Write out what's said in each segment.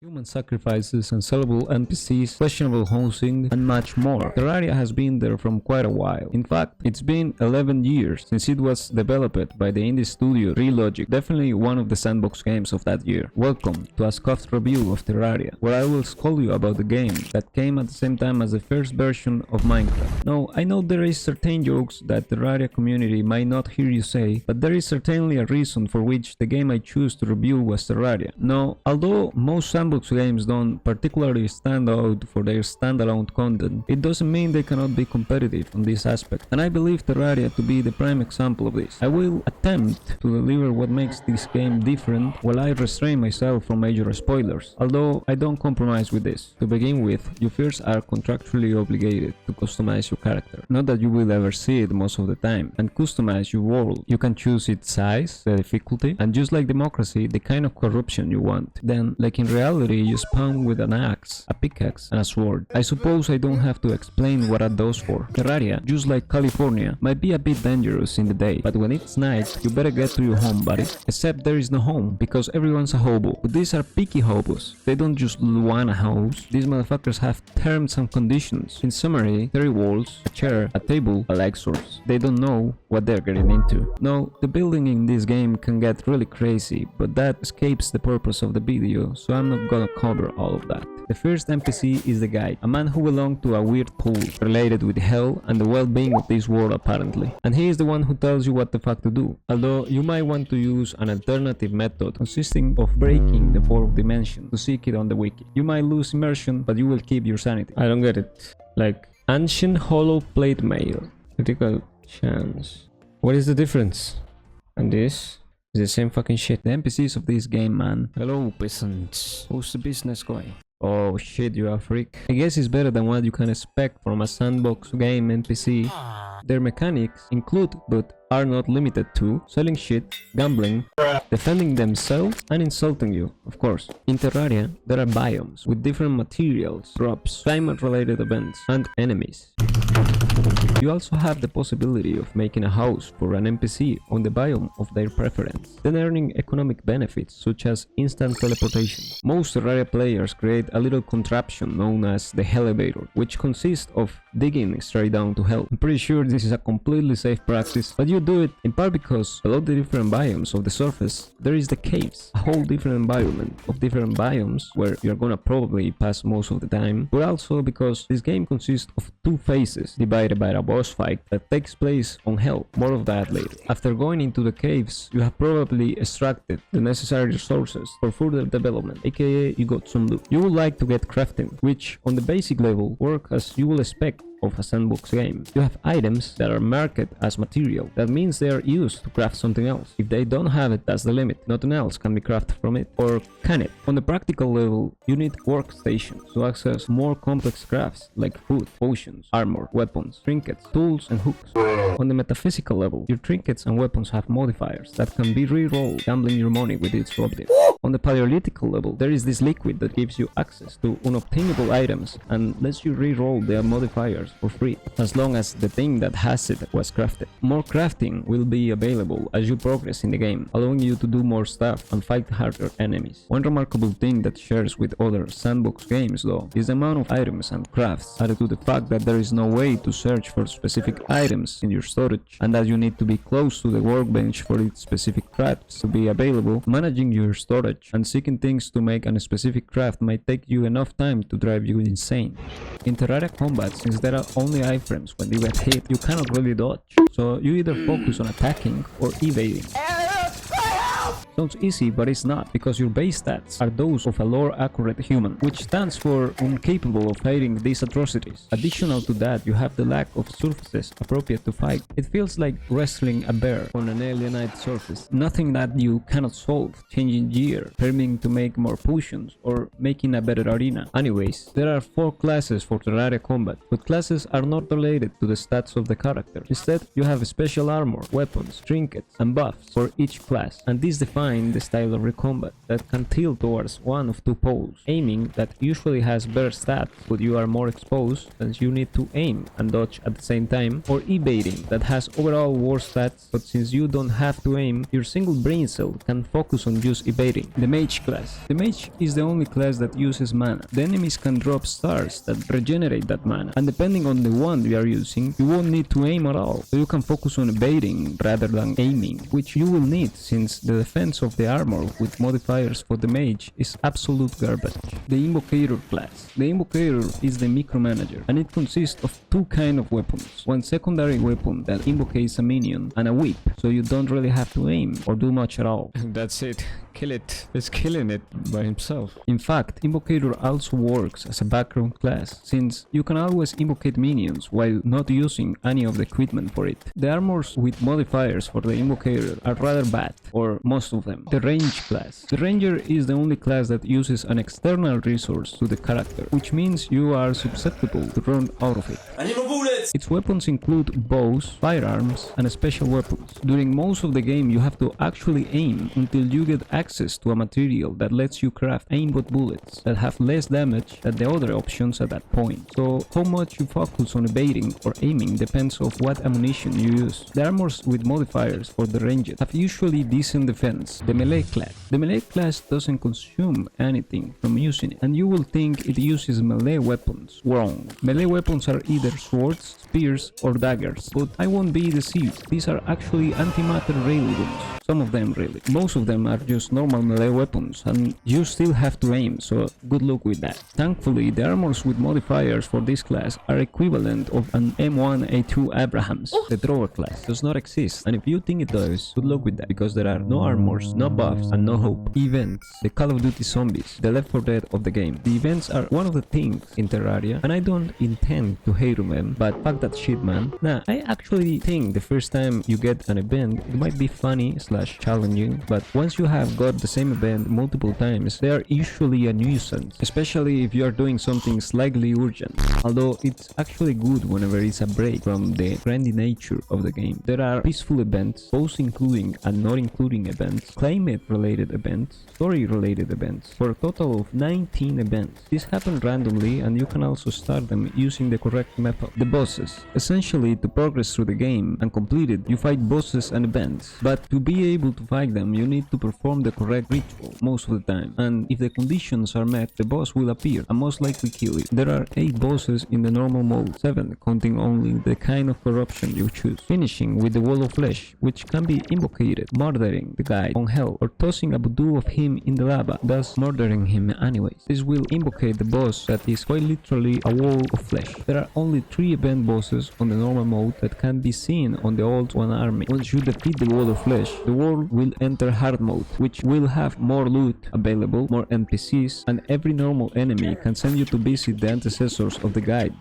human sacrifices, unsellable NPCs, questionable housing, and much more. Terraria has been there from quite a while. In fact, it's been 11 years since it was developed by the indie studio Logic, definitely one of the sandbox games of that year. Welcome to a scuffed review of Terraria, where I will scold you about the game that came at the same time as the first version of Minecraft. Now, I know there is certain jokes that the Terraria community might not hear you say, but there is certainly a reason for which the game I choose to review was Terraria. Now, although most sandbox games don't particularly stand out for their standalone content, it doesn't mean they cannot be competitive on this aspect, and I believe Terraria to be the prime example of this. I will attempt to deliver what makes this game different while I restrain myself from major spoilers, although I don't compromise with this. To begin with, you first are contractually obligated to customize your character. Not that you will ever see it most of the time, and customize your world. You can choose its size, the difficulty, and just like democracy, the kind of corruption you want. Then, like in reality, you spawn with an axe, a pickaxe, and a sword. I suppose I don't have to explain what that does for. Terraria, just like California, might be a bit dangerous in the day, but when it's night, you better get to your home, buddy. Except there is no home, because everyone's a hobo. But these are picky hobos. They don't just want a house. These motherfuckers have terms and conditions. In summary, 3 walls, a chair, a table, a light source. They don't know what they're getting into. Now, the building in this game can get really crazy, but that escapes the purpose of the video, so I'm not gonna cover all of that. The first NPC is the guide, a man who belonged to a weird cult related with hell and the well-being of this world apparently. And he is the one who tells you what the fuck to do. Although you might want to use an alternative method consisting of breaking the 4th dimension to seek it on the wiki. You might lose immersion, but you will keep your sanity. I don't get it. Like, ancient hollow plate mail. Critical chance. What is the difference? And this? It's the same fucking shit. The NPCs of this game, man. Hello, peasants. How's the business going? Oh shit, you are a freak. I guess it's better than what you can expect from a sandbox game NPC. Their mechanics include, but are not limited to, selling shit, gambling, defending themselves, and insulting you, of course. In Terraria, there are biomes with different materials, crops, climate-related events, and enemies. You also have the possibility of making a house for an NPC on the biome of their preference, then earning economic benefits such as instant teleportation. Most Terraria players create a little contraption known as the Elevator, which consists of digging straight down to hell. I'm pretty sure this is a completely safe practice, but you do it in part because below the different biomes of the surface, there is the caves, a whole different environment of different biomes where you're gonna probably pass most of the time, but also because this game consists of 2 phases divided by a boss fight that takes place on hell. More of that later. After going into the caves, you have probably extracted the necessary resources for further development, aka you got some loot. You would like to get crafting, which on the basic level work as you will expect of a sandbox game. You have items that are marked as material. That means they are used to craft something else. If they don't have it, that's the limit. Nothing else can be crafted from it. Or can it? On the practical level, you need workstations to access more complex crafts like food, potions, armor, weapons, trinkets, tools, and hooks. On the metaphysical level, your trinkets and weapons have modifiers that can be re-rolled, gambling your money with its object. On the paleolithical level, there is this liquid that gives you access to unobtainable items and lets you re-roll their modifiers for free, as long as the thing that has it was crafted. More crafting will be available as you progress in the game, allowing you to do more stuff and fight harder enemies. One remarkable thing that shares with other sandbox games though is the amount of items and crafts, added to the fact that there is no way to search for specific items in your storage and that you need to be close to the workbench for its specific crafts to be available. Managing your storage and seeking things to make a specific craft might take you enough time to drive you insane. In Terraria combat, since there are only iframes when they get hit, you cannot really dodge, so you either focus on attacking or evading. Sounds easy, but it's not, because your base stats are those of a lore-accurate human, which stands for incapable of fighting these atrocities. Additional to that, you have the lack of surfaces appropriate to fight. It feels like wrestling a bear on an alienite surface. Nothing that you cannot solve, changing gear, permitting to make more potions, or making a better arena. Anyways, there are 4 classes for Terraria combat, but classes are not related to the stats of the character. Instead, you have special armor, weapons, trinkets, and buffs for each class, and these define find the style of recombat that can tilt towards one of two poles. Aiming, that usually has better stats, but you are more exposed since you need to aim and dodge at the same time, or evading, that has overall worse stats, but since you don't have to aim, your single brain cell can focus on just evading. The Mage class. The Mage is the only class that uses mana. The enemies can drop stars that regenerate that mana, and depending on the wand you are using, you won't need to aim at all, so you can focus on evading rather than aiming, which you will need since the defense of the armor with modifiers for the Mage is absolute garbage. The Invocator class. The Invocator is the micromanager, and it consists of two kind of weapons. One secondary weapon that invocates a minion, and a whip, so you don't really have to aim or do much at all. That's it. Kill it. He's killing it by himself. In fact, Invocator also works as a background class, since you can always invocate minions while not using any of the equipment for it. The armors with modifiers for the Invocator are rather bad, or most of them. The Range class. The Ranger is the only class that uses an external resource to the character, which means you are susceptible to run out of it. I need more bullets! Its weapons include bows, firearms, and special weapons. During most of the game you have to actually aim until you get access to a material that lets you craft aimbot bullets that have less damage than the other options at that point. So how much you focus on evading or aiming depends on what ammunition you use. The armors with modifiers for the ranged have usually decent defense. The Melee class. The Melee class doesn't consume anything from using it, and you will think it uses melee weapons. Wrong. Melee weapons are either swords, spears, or daggers, but I won't be deceived. These are actually antimatter railguns. Some of them really. Most of them are just normal melee weapons, and you still have to aim, so good luck with that. Thankfully, the armors with modifiers for this class are equivalent of an M1A2 Abrahams. The Thrower class does not exist, and if you think it does, good luck with that, because there are no armors, no buffs, and no hope. Events. The Call of Duty Zombies, the Left 4 Dead of the game. The events are one of the things in Terraria, and I don't intend to hate on them, but fuck that shit, man. Nah, I actually think the first time you get an event, it might be funny / challenging, but once you have got the same event multiple times, they are usually a nuisance, especially if you are doing something slightly urgent. Although it's actually good whenever it's a break from the grindy nature of the game. There are peaceful events, both including and not including events, climate related events, story related events, for a total of 19 events. These happen randomly, and you can also start them using the correct method. The bosses. Essentially, to progress through the game and complete it, you fight bosses and events, but to be able to fight them, you need to perform the correct ritual most of the time, and if the conditions are met, the boss will appear and most likely kill you. There are 8 bosses in the normal mode, 7 counting only the kind of corruption you choose, finishing with the Wall of Flesh, which can be invocated, murdering the guy on hell, or tossing a voodoo of him in the lava, thus murdering him anyways. This will invocate the boss that is quite literally a wall of flesh. There are only 3 event bosses on the normal mode that can be seen on the old one army. Once you defeat the Wall of Flesh, the world will enter hard mode, which will have more loot available, more NPCs, and every normal enemy can send you to visit the antecessors of the guide.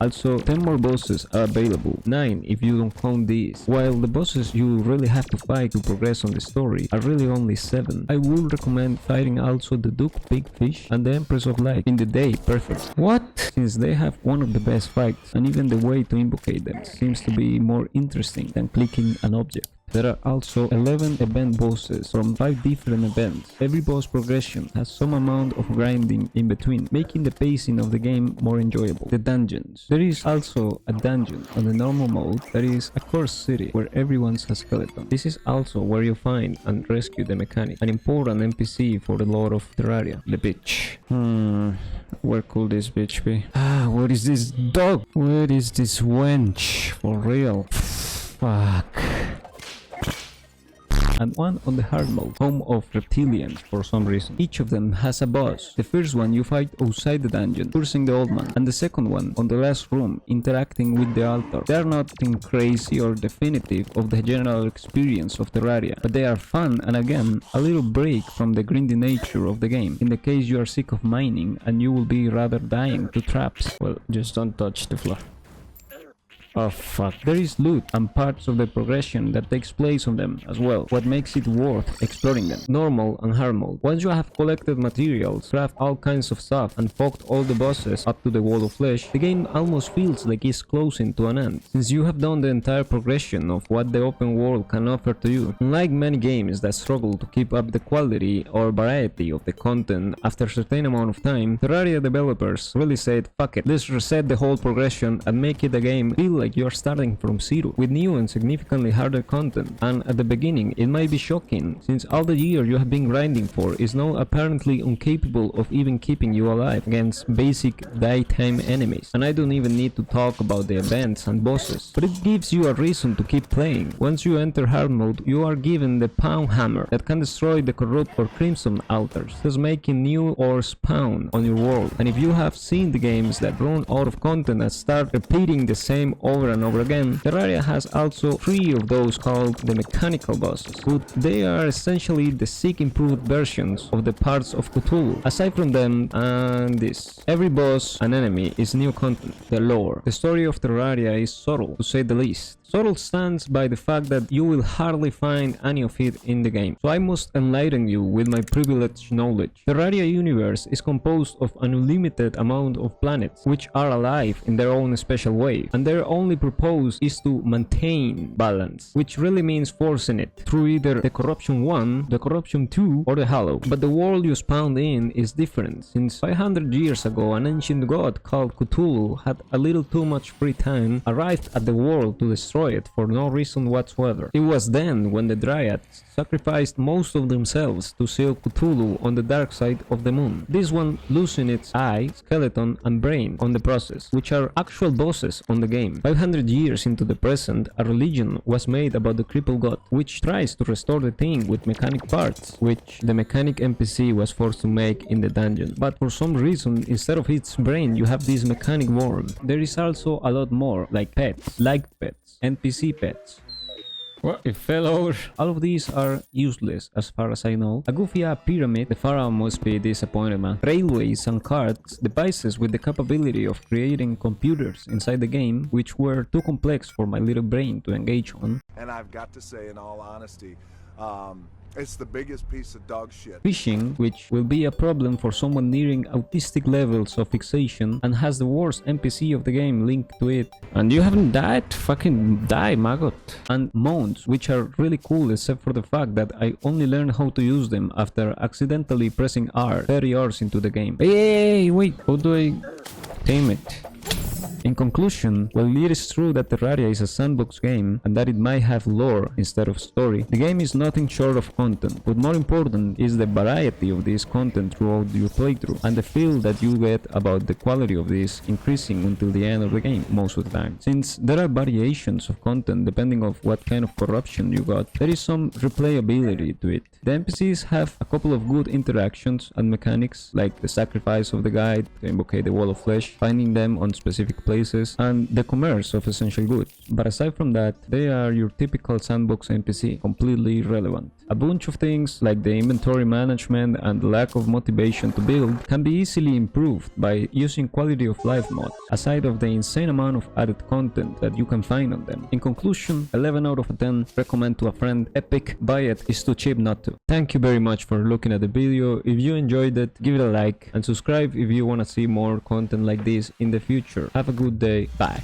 Also, 10 more bosses are available, 9 if you don't count these. While the bosses you really have to fight to progress on the story are really only 7, I would recommend fighting also the Duke Big Fish and the Empress of Light in the day perfect. What? Since they have one of the best fights, and even the way to invocate them seems to be more interesting than clicking an object. There are also 11 event bosses from 5 different events. Every boss progression has some amount of grinding in between, making the pacing of the game more enjoyable. The dungeons. There is also a dungeon on the normal mode that is a cursed city where everyone's a skeleton. This is also where you find and rescue the mechanic, an important NPC for the lore of Terraria, the bitch. Where could this bitch be? Where is this dog? Where is this wench? For real? Fuck. And one on the hard mode, home of reptilians for some reason. Each of them has a boss. The first one you fight outside the dungeon, cursing the old man, and the second one on the last room, interacting with the altar. They are nothing crazy or definitive of the general experience of Terraria, but they are fun and again, a little break from the grindy nature of the game, in the case you are sick of mining and you will be rather dying to traps. Well, just don't touch the floor. Oh fuck. There is loot and parts of the progression that takes place on them as well, what makes it worth exploring them. Normal and hard mode. Once you have collected materials, craft all kinds of stuff, and poked all the bosses up to the wall of flesh, the game almost feels like it's closing to an end, since you have done the entire progression of what the open world can offer to you. Unlike many games that struggle to keep up the quality or variety of the content after a certain amount of time, Terraria developers really said, fuck it, let's reset the whole progression and make it a game feel like you're starting from zero, with new and significantly harder content. And at the beginning, it might be shocking, since all the year you have been grinding for is now apparently incapable of even keeping you alive against basic daytime enemies. And I don't even need to talk about the events and bosses, but it gives you a reason to keep playing. Once you enter hard mode, you are given the Pound Hammer that can destroy the corrupt or crimson altars, thus making new ores spawn on your world. And if you have seen the games that run out of content and start repeating the same over and over again, Terraria has also 3 of those called the mechanical bosses, but they are essentially the sick improved versions of the parts of Cthulhu. Aside from them and this, every boss and enemy is new content. The lore. The story of Terraria is subtle, to say the least. Subtle stands by the fact that you will hardly find any of it in the game, so I must enlighten you with my privileged knowledge. The Terraria universe is composed of an unlimited amount of planets, which are alive in their own special way, and their only purpose is to maintain balance, which really means forcing it through either the Corruption 1, the Corruption 2, or the Hollow. But the world you spawned in is different, since 500 years ago an ancient god called Cthulhu had a little too much free time, arrived at the world to destroy it for no reason whatsoever. It was then when the Dryads sacrificed most of themselves to seal Cthulhu on the dark side of the moon. This one losing its eye, skeleton, and brain on the process, which are actual bosses on the game. 500 years into the present, a religion was made about the crippled god, which tries to restore the thing with mechanic parts, which the mechanic NPC was forced to make in the dungeon. But for some reason, instead of its brain, you have this mechanic worm. There is also a lot more, like pets, NPC pets. What? It fell over. All of these are useless as far as I know. A goofy pyramid, the pharaoh must be disappointed, man. Railways and carts, devices with the capability of creating computers inside the game, which were too complex for my little brain to engage on. And I've got to say, in all honesty, it's the biggest piece of dog shit. Fishing, which will be a problem for someone nearing autistic levels of fixation and has the worst NPC of the game linked to it. And you haven't died? Fucking die, maggot. And mounts, which are really cool except for the fact that I only learned how to use them after accidentally pressing R 30 hours into the game. Hey, wait, how do I tame it? In conclusion, while it is true that Terraria is a sandbox game and that it might have lore instead of story, the game is nothing short of content. But more important is the variety of this content throughout your playthrough, and the feel that you get about the quality of this increasing until the end of the game most of the time. Since there are variations of content depending on what kind of corruption you got, there is some replayability to it. The NPCs have a couple of good interactions and mechanics, like the sacrifice of the guide to invoke the wall of flesh, finding them on specific places, and the commerce of essential goods. But aside from that, they are your typical sandbox NPC, completely irrelevant. A bunch of things like the inventory management and the lack of motivation to build can be easily improved by using quality of life mods, aside of the insane amount of added content that you can find on them. In conclusion, 11 out of 10, recommend to a friend. Epic, buy it, it's too cheap not to. Thank you very much for looking at the video. If you enjoyed it, give it a like and subscribe if you want to see more content like this in the future. Have a good day. Bye.